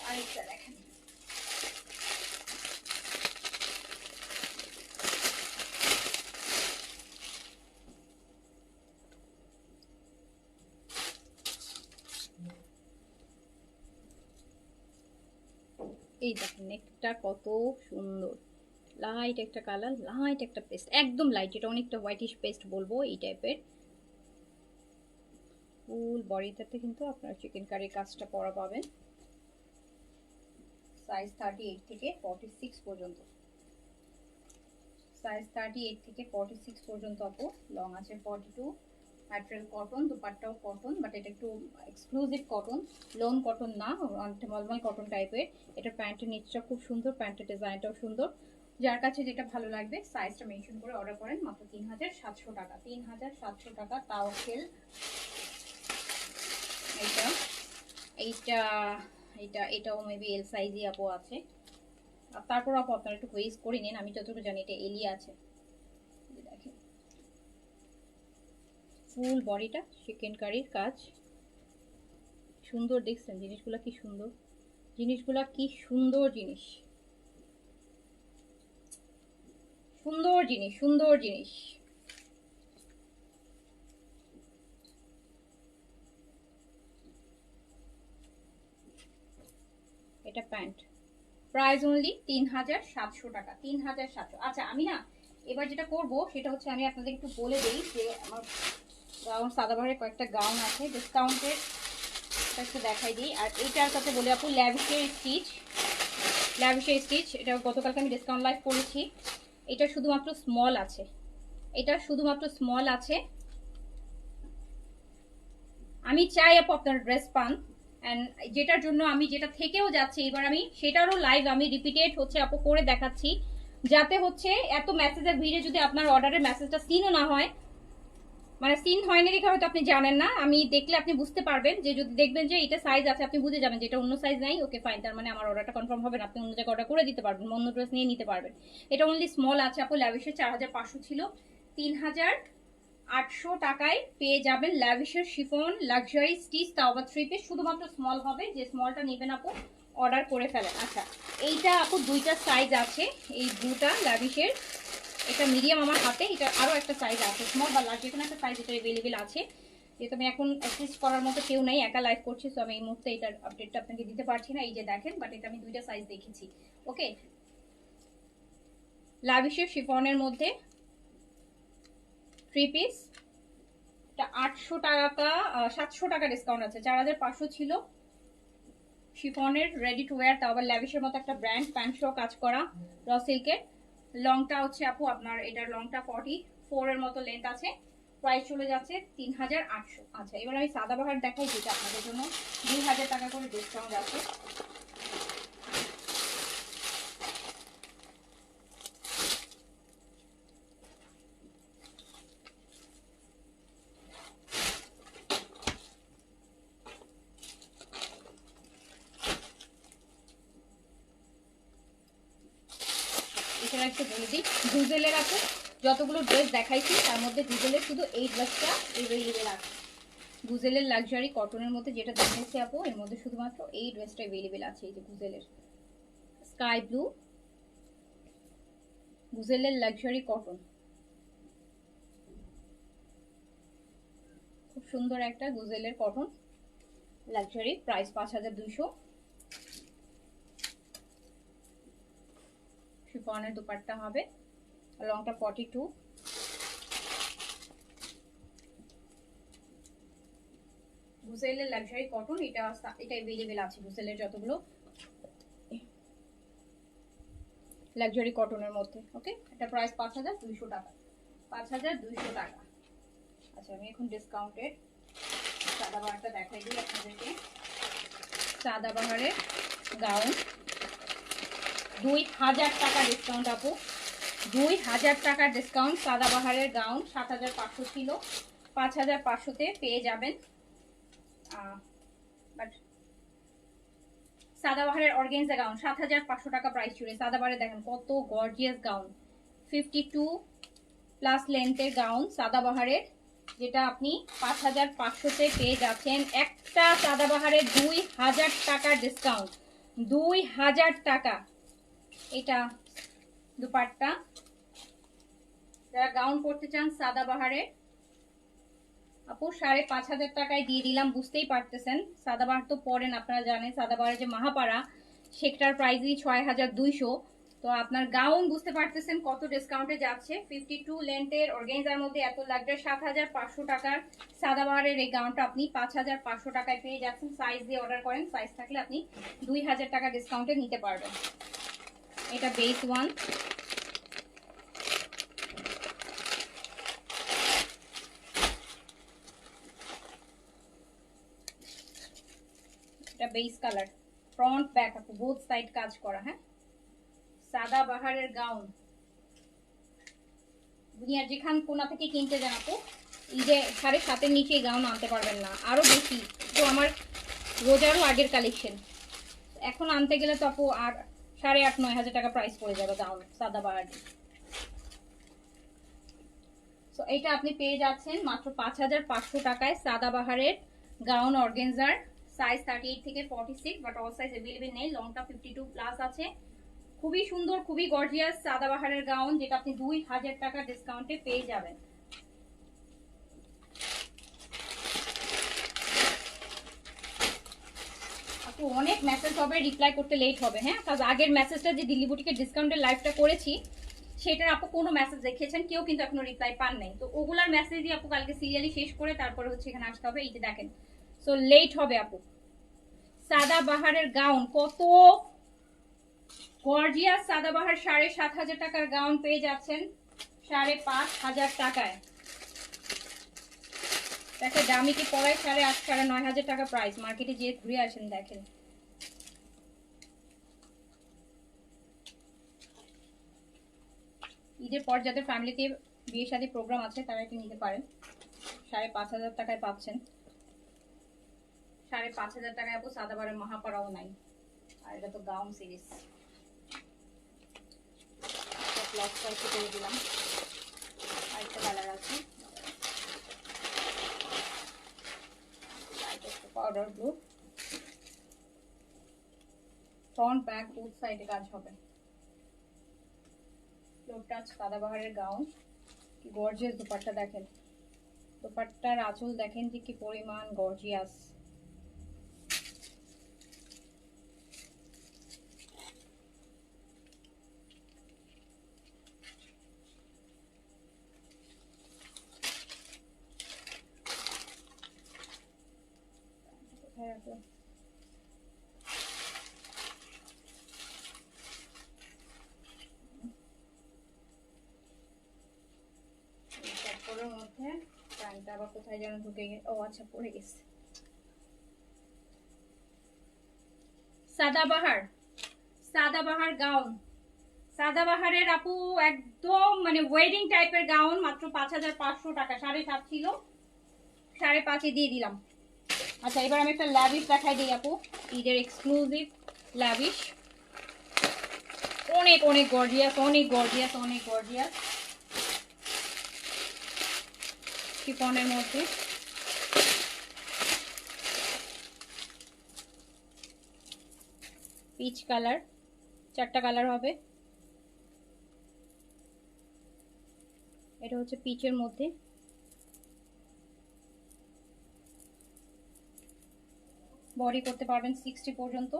আরেকটা দেখেন, এই দেখেন নেকটা কত সুন্দর, লাইট একটা কালার, লাইট একটা পেস্ট, একদম লাইট, এটা অনেকটা হোয়াইটিশ পেস্ট বলবো এই টাইপের। ফুল বডিটাতে কিন্তু আপনারা চিকেন কারির কাজটা করা পাবেন। সাইজ 38 থেকে 46 পর্যন্ত, সাইজ 38 থেকে 46 পর্যন্ত আপু। লং আছে 42, ম্যাটেরিয়াল কটন, দুপাট্টাও কটন, বাট এটা একটু এক্সক্লুসিভ কটন, লোন কটন না, অনেকটা মলমল কটন টাইপের। এটা প্যান্টের নিচটা খুব সুন্দর, প্যান্টের ডিজাইনটাও সুন্দর। যার কাছে যেটা ভালো লাগবে সাইজটা মেনশন করে অর্ডার করেন, মাত্র 3700 টাকা, 3700 টাকা। তাওয়াক্কেল এইটা, এইটা এটা এটাও মেবি এল সাইজই আপু আছে। আর তারপর আপু আপনারা একটু হুইজ করে নিন, আমি যতটুকু জানি এটা এলি আছে। দেখেন ফুল বডিটা চিকেন কারির কাজ, সুন্দর দেখছেন জিনিসগুলো কি সুন্দর, জিনিসগুলা কি সুন্দর জিনিস, সুন্দর জিনিস, সুন্দর জিনিস। এটা প্যান্ট, প্রাইস অনলি 3700 টাকা, 3700। আচ্ছা আমি না এবার যেটা করব সেটা হচ্ছে আমি আপনাদের একটু বলে দেই যে আমার গাউন সাদাবাহারের কয়েকটা গাউন আছে ডিসকাউন্টের, একটু দেখাই দিই। আর এইটার সাথে বলে আপু ল্যাভিশের স্টিচ, ল্যাভিশের স্টিচ এটা গতকালকে আমি ডিসকাউন্ট লাইভ করেছি। এটা শুধুমাত্র স্মল আছে, এটা শুধুমাত্র স্মল আছে। আমি চাই আপু আপনার ড্রেস পান, অ্যান্ড যেটার জন্য আমি যেটা থেকেও যাচ্ছি এবার আমি সেটারও লাইভ আমি রিপিটেড হচ্ছে আপু করে দেখাচ্ছি, যাতে হচ্ছে এত মেসেজের ভিড়ে যদি আপনার অর্ডারের মেসেজটা সিনও না হয়, মানে সিন হয়নি দেখে হয়তো আপনি জানেন না, আমি দেখলে আপনি বুঝতে পারবেন যে যদি দেখবেন যে এটা সাইজ আছে আপনি বুঝে যাবেন যে এটা অন্য সাইজ নাই, ওকে ফাইন, তার মানে আমার অর্ডারটা কনফার্ম হবে না, আপনি অন্য জায়গায় অর্ডার করে দিতে পারবেন, অন্য ড্রেস নিয়ে নিতে পারবেন। এটা অনলি স্মল আছে আপু, ল্যাভিশের 4500 ছিল, 3800 টাকায় পেয়ে যাবেন ল্যাভিশের শিফন লাক্সারি স্টিচ, তাও আবার 3 পিস, শুধুমাত্র স্মল হবে, যে স্মলটা নেবেন আপু অর্ডার করে ফেলেন। আচ্ছা এইটা আপু দুইটা সাইজ আছে, এই দুটা ল্যাভিশের, এটা মিডিয়াম আমার হাতে, এটা আরো একটা সাইজ আছে স্মল বা লার্জ, যেকোনো একটা সাইজ এটা अवेलेबल আছে। যেহেতু আমি এখন অ্যাসিস্ট করার মতো কেউ নাই, একা লাইভ করছি, সো আমি এই মুহূর্তে এটার আপডেটটা আপনাকে দিতে পারছি না। এই যে দেখেন, বাট এটা আমি দুইটা সাইজ দেখেছি। ওকে, লাভিশের শিফনের মধ্যে 3 পিস, এটা 800 টাকা, 700 টাকা ডিসকাউন্ট আছে, 4500 ছিল, শিফনের রেডি টু ওয়্যার, তাও আবার ল্যাভিশের মতো একটা ব্র্যান্ড, প্যান্ট সহ কাজ করা র সিল্কের। লংটা হচ্ছে আপু আপনার এটার লংটা 44 এর মতো লেন্থ আছে। প্রাইস চলে যাচ্ছে 3800। আচ্ছা, এবার আমি সাদাবাহার দেখাই, যেটা আপনাদের জন্য 2000 টাকা করে ডিসকাউন্ট আছে। এছাড়া একটু বলে দিই, গুজেলের আছে যতগুলো ড্রেস দেখাইছি তার মধ্যে গুজেলের শুধু এই ড্রেসটা এভেলেবেল আছে। গুজেলের লাক্সারি কটনের মধ্যে যেটা দেখাইছি আপু, এর মধ্যে শুধুমাত্র এই ড্রেসটা এভেলেবেল আছে। এই যে গুজেলের স্কাই ব্লু, গুজেলের লাক্সারি কটন, খুব সুন্দর একটা গুজেলের কটন লাক্সারি, প্রাইস 5200। শিফনের দুপাট্টা হবে, লংটা 42। গুজেলের লাক্সারি কটন, এটা अवेलेबल আছে গুজেলের যতগুলো লাক্সারি কটনের মধ্যে। ওকে, এটা প্রাইস 5200 টাকা, 5200 টাকা। আচ্ছা, আমি এখন ডিসকাউন্টেড সাদাবাহারটা দেখাই দিই আপনাদেরকে। সাদাবাহারের গাউন 2000 টাকা ডিসকাউন্ট আপু, 2000 টাকার ডিসকাউন্ট। সাদাবাহারের গাউন 7500 ছিল, 5500-তে পেয়ে যাবেন। বাট সাদাবাহারের অর্গানজা গাউন 7500 টাকা প্রাইস ছিল। সাদাবাহারে দেখেন কত গর্জিয়াস গাউন, 52 প্লাস লেন্থের গাউন সাদাবাহারের, যেটা আপনি 5500-তে পেয়ে যাচ্ছেন। একটা সাদাবাহারের 2000 টাকার ডিসকাউন্ট, 2000 টাকা। এটা দুপাট্টা, যারা গাউন পরতে চান সাদাবাহারের আপু 5500 টাকায় দিয়ে দিলাম। বুঝতেই পারতেছেন সাদাবাহার তো পরেন, আপনারা জানেন সাদাবাহারের যে মাহাপাড়া সেটার প্রাইসই 6200। তো আপনার গাউন বুঝতে পারতেছেন কত ডিসকাউন্টে যাচ্ছে। 52 লেন্থের অর্গানজার মধ্যে এত লাগবে 7500 টাকার সাদাবাহারের এই গাউনটা আপনি 5500 টাকায় পেয়ে যাচ্ছেন। সাইজ দিয়ে অর্ডার করেন, সাইজ থাকলে আপনি 2000 টাকা ডিসকাউন্টে নিতে পারবেন। এটা বেস ওয়ান, এটা বেস কালার, ফ্রন্ট ব্যাক আপু বোথ সাইড কাজ করা। হ্যাঁ, সাদাবাহারের গাউন দুনিয়ার যেখান কোনা থেকে কিনতে যান আপু, এই যে 7.5-এর নিচে গাউন আনতে পারবেন না, আরো বেশি। তো আমার রোজারও আগের কালেকশন, এখন আনতে গেলে তো আপু আর 8,500-9,000 টাকা প্রাইস পড়ে যাবে গাউন সাদাবাহার। তো এটা আপনি পেয়ে যাচ্ছেন মাত্র 5500 টাকায় সাদাবাহারের গাউন অর্গানজার, সাইজ 38 থেকে 46, বাট অল সাইজ अवेलेबल নেই। লংটা 52 প্লাস আছে। খুবই সুন্দর, খুবই গর্জিয়াস সাদাবাহারের গাউন, যেটা আপনি 2000 টাকা ডিসকাউন্টে পেয়ে যাবেন। আপু অনেক মেসেজ হবে, রিপ্লাই করতে লেট হবে। হ্যাঁ, কারণ আগের মেসেজটা যে দিল্লি বুটিকের ডিসকাউন্টের লাইভটা করেছি সেটার আপু কোনো মেসেজ দেখিয়েছেন, কেউ কিন্তু এখনো রিপ্লাই পান নাই। তো ওগুলার মেসেজই আপু কালকে সিরিয়ালি শেষ করে তারপরে হচ্ছে এখানে আসতে হবে। এই যে দেখেন, সো লেট হবে আপু। সাদাবাহারের গাউন কত গর্জিয়াস, সাদাবাহার 7500 টাকার গাউন পেয়ে যাচ্ছেন 5500 টাকায়। দেখে দামি কি পড়ায় 8,500-9,000 টাকা প্রাইস। মার্কেটে যেয়ে ঘুরে আসেন, দেখেন। ঈদের পর যাদের ফ্যামিলিতে বিয়ে শাদী প্রোগ্রাম আছে তারা এটা নিতে পারেন। 5500 টাকায় পাচ্ছেন। 5500 টাকায় আপু সাদাবাহারের মাহাপাড়াও নাই। আর এটা তো গাউন সিরিজ, ব্লক করতে করে দিলাম। আরেকটা কালার আছে powder blue, front back both সাইডে কাজ হবে। ফ্লোর টাচ সাদাবাহারের গাউন, কি গর্জিয়াস দুপাট্টা দেখেন। দুপাট্টার আঁচল দেখেন যে কি পরিমাণ গর্জিয়াস। প্যান্ট আবার কোথায় যেন ঢুকে গেছে, ও আচ্ছা পড়ে গেছে। সাদাবাহার গাউন, সাদাবাহারের আপু একদম মানে ওয়েডিং টাইপের গাউন, মাত্র 5500 টাকা। 7.5 ছিল, 5.5 দিয়ে দিলাম। আচ্ছা এবার আমি একটা ল্যাভিশ দেখাই দিই আপু, ঈদের এক্সক্লুসিভ ল্যাভিশ, অনেক অনেক গর্জিয়াস, অনেক গর্জিয়াস, অনেক গর্জিয়াস শিফনের মধ্যে। পিচ কালার, 4টা কালার হবে। এটা হচ্ছে পিচের মধ্যে, বডি করতে পারবেন 60 পর্যন্ত।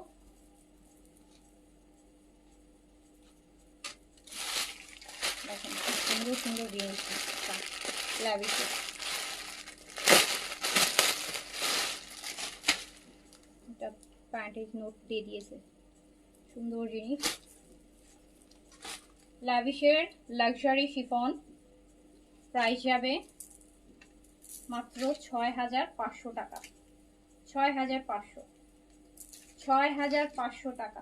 দেখেন খুব সুন্দর সুন্দর জিনিস ল্যাভিশে। এটা প্যান্টের নোট দিয়ে দিয়েছে, সুন্দর জিনিস। ল্যাভিশের লাক্সারি শিফন, প্রাইস যাবে মাত্র 6500 টাকা। 6500 টাকা।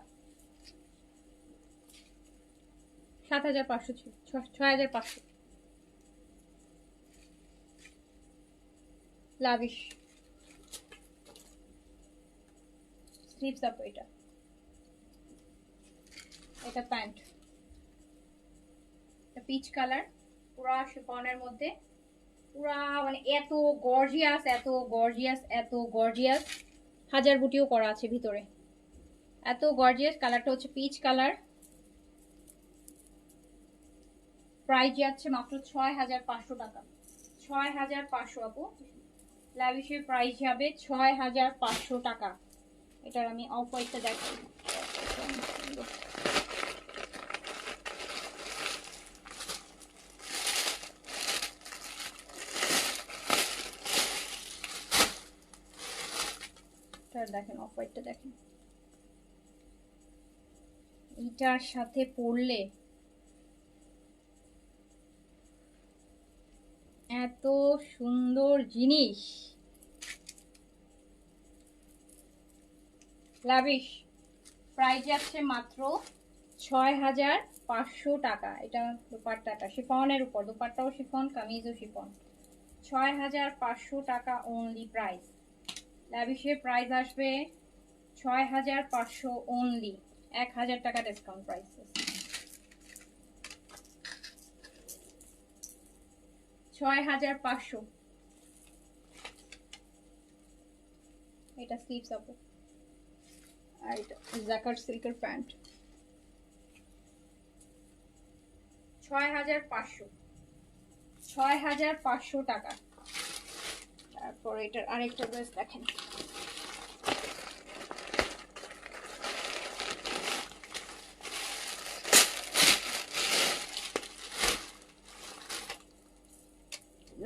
7500 ছিল, 6500। লাভিশ স্লিভস আপ, এটা প্যান্ট, এটা পিচ কালার, পুরা শিফনের মধ্যে, পুরা মানে এত গর্জিয়াস, এত গর্জিয়াস, এত গর্জিয়াস। হাজার বুটিও করা আছে ভিতরে, এত গর্জিয়াস। কালারটা হচ্ছে পিচ কালার, প্রাইস যাচ্ছে মাত্র 6500 টাকা। 6500 আপু, ল্যাভিশের প্রাইস যাবে 6500 টাকা। এটার আমি অফ হোয়াইটটা দেখাই, দেখেন অফ হোয়াইটটা দেখেন, এটার সাথে পরলে এত সুন্দর জিনিস। লাভিশ প্রাইস যাচ্ছে মাত্র 6500 টাকা। এটা দোপাট্টাটা শিফনের উপর, দোপাট্টাও শিফন, কামিজও শিফন। 6500 টাকা অনলি প্রাইস। ল্যাভিশের প্রাইস আসবে 6500 অনলি, 1000 টাকা ডিসকাউন্ট প্রাইস। 6500। এটা স্লিভস আপু, আর এটা জ্যাকার্ড সিল্কের প্যান্ট। 6500, 6500 টাকা। তারপর এটার আরেকটা ড্রেস দেখেন,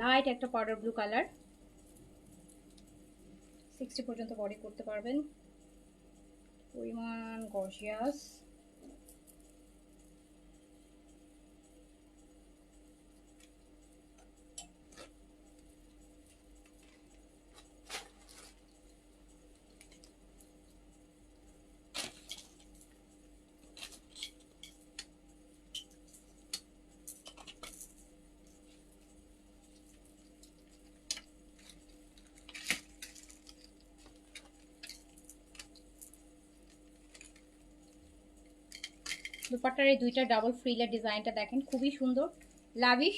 লাইট একটা পাউডার ব্লু কালার, 60 পর্যন্ত বডি করতে পারবেন, পরিমাণ গর্জিয়াস। দুপাট্টার এই দুইটা ডাবল ফ্রিলের ডিজাইনটা দেখেন, খুবই সুন্দর। লাভিশ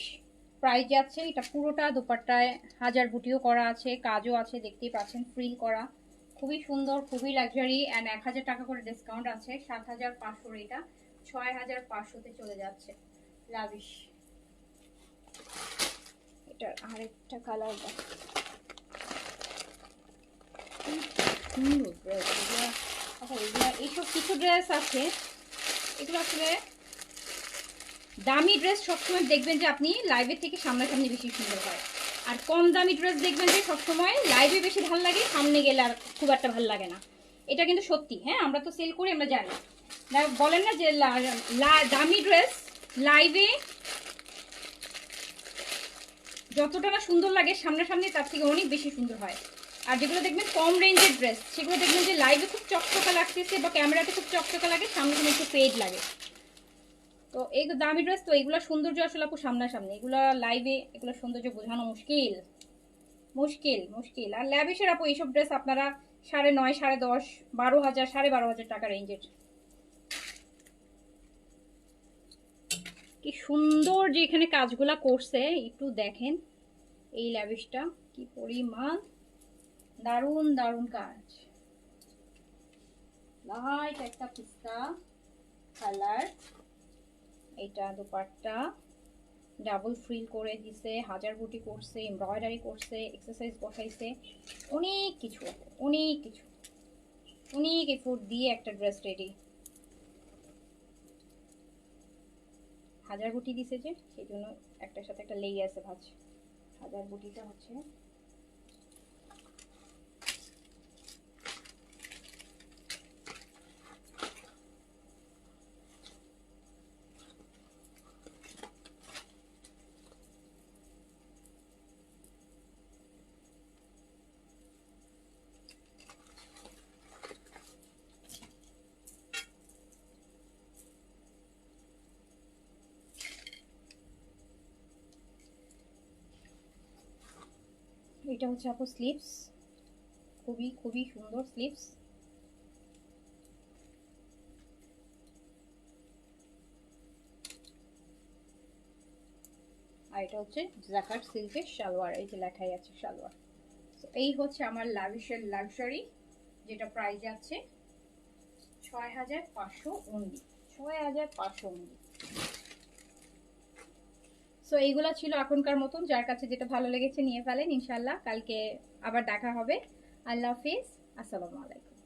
প্রাইস যাচ্ছে, এটা পুরোটা দুপাট্টায় হাজার বুটিও করা আছে, কাজও আছে, দেখতেই পাচ্ছেন ফ্রিল করা, খুবই সুন্দর, খুবই লাক্সারি। অ্যান্ড 1000 টাকা করে ডিসকাউন্ট আছে, 7500 এটা 6500-তে চলে যাচ্ছে লাভিশ। এটার আরেকটা কালার সুন্দর ড্রেস। আচ্ছা এগুলা এইসব কিছু ড্রেস আছে, এগুলো আসলে দামি ড্রেস সবসময় দেখবেন যে আপনি লাইভের থেকে সামনাসামনি বেশি সুন্দর হয়, আর কম দামি ড্রেস দেখবেন যে সবসময় লাইভে বেশি ভালো লাগে, সামনে গেলে আর খুব একটা ভালো লাগে না। এটা কিন্তু সত্যি, হ্যাঁ আমরা তো সেল করি, আমরা জানি। বলেন না যে দামি ড্রেস লাইভে যতটা না সুন্দর লাগে সামনাসামনি তার থেকে অনেক বেশি সুন্দর হয়। আর যেগুলো দেখবেন কম রেঞ্জের ড্রেস সেগুলো দেখবেন যে লাইভে খুব চকচকা লাগতেছে বা ক্যামেরাতে খুব চকচকা লাগে, সামনে সামনে একটু ফেড লাগে। তো এই দামি ড্রেস তো এগুলো সৌন্দর্য আসলে আপু সামনাসামনি, এগুলো লাইভে এগুলো সৌন্দর্য বোঝানো মুশকিল মুশকিল মুশকিল। আর ল্যাভিশের আপু এইসব ড্রেস আপনারা 9.5, 10.5, 12,000, 12,500 টাকা রেঞ্জের। কি সুন্দর যে এখানে কাজগুলা করছে একটু দেখেন, এই ল্যাভিশটা কি পরিমাণ দারুণ দারুণ কাজ। লাইট একটা পিস্তা কালার, এইটা দোপাট্টা ডাবল ফ্রিল করে দিছে, হাজার বুটি করছে, এমব্রয়ডারি করছে, এক্সারসাইজ বসাইছে, অনেক কিছু অনেক কিছু, অনেক এফোর্ট দিয়ে একটা ড্রেস রেডি। হাজার বুটি দিছে যে সেই জন্য একটার সাথে একটা লেগে আছে ভাঁজ। হাজার বুটিটা হচ্ছে এটা হচ্ছে আপু স্লিভস, খুবই খুবই সুন্দর স্লিভস। আর এটা হচ্ছে জ্যাকার্ড সিল্কের সালোয়ার, এই যে লেখাই আছে সালোয়ার। তো এই হচ্ছে আমার লাভিশের লাক্সারি, যেটা প্রাইস আছে 6,500 অনলি, 6,500 অনলি। সো এইগুলা ছিল এখনকার মতন, যার কাছে যেটা ভালো লেগেছে নিয়ে ফেলেন। ইনশাল্লাহ কালকে আবার দেখা হবে। আল্লাহ হাফিজ, আসসালামু আলাইকুম।